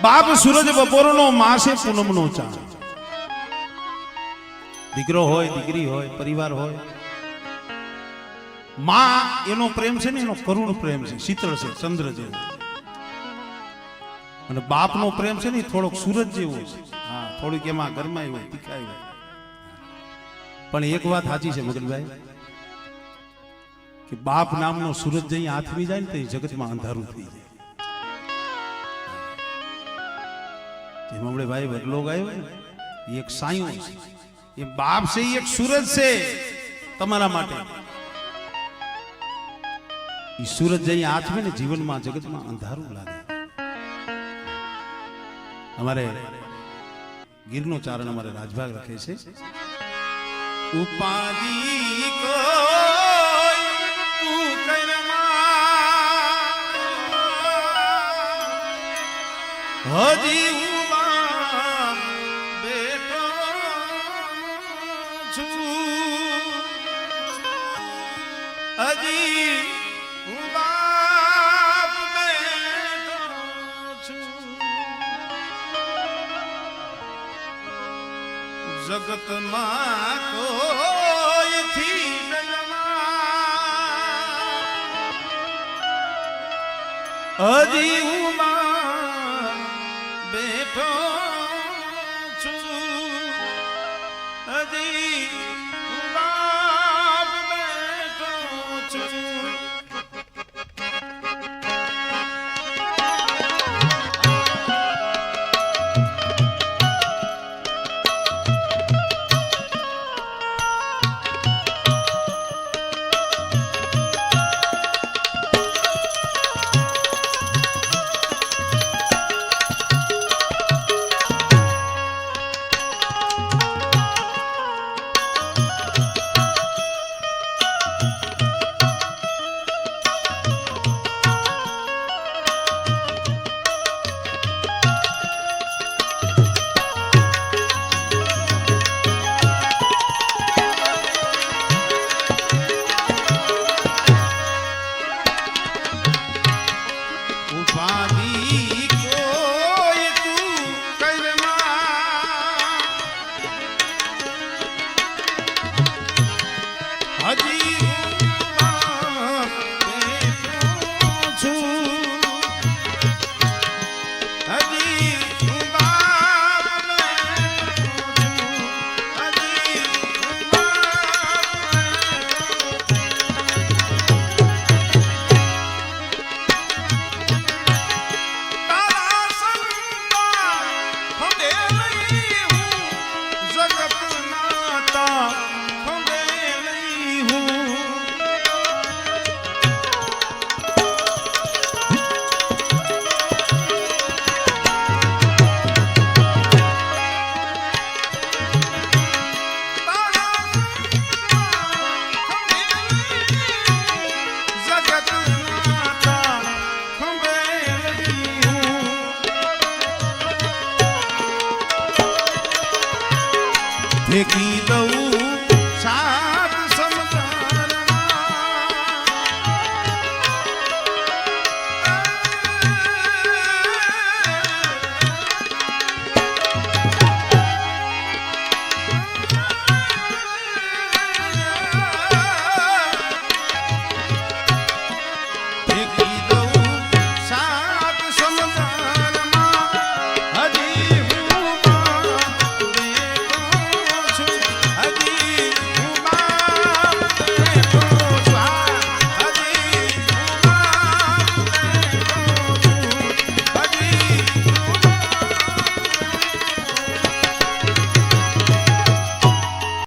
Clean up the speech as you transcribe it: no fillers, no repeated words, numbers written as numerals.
બાપ સૂરજ બપોરનો માસે પૂનમનો ચાંદ. દીકરો હોય દીકરી હોય પરિવાર હોય, માં એનો પ્રેમ છે ને એનો કરુણ પ્રેમ છે, શીતળ છે, ચંદ્ર જેવો. અને બાપનો પ્રેમ છે ને થોડોક સૂરજ જેવો છે. હા, થોડીક એમાં ગરમાઈ હોય તીખાઈ હોય. પણ એક વાત સાચી છે મગનભાઈ, કે બાપ નામનો સૂરજ જઈ આથમી જાય ને તો જગતમાં અંધારું થઈ જાય. જેમ હમણે ભાઈ વડલો ગાયો ને, એક સાયું છે, એ બાપ છે, એક સૂરજ છે તમારા માટે. એ સૂરજ જઈ આથમે ને જીવનમાં જગતમાં અંધારું લાગે. અમારે ગીરનો ચારણ અમારે રાજભાગ રાખે છે. ઉપાધિ કોઈ તું કરમાં હજી ઉમા બેઠો છું, હજી ઉમા બેઠો છું. જગતમાં કોઈથી હજી ઉમા બેઠો છું, હજી ઉમા બેઠો છું. ફેંકી દઉં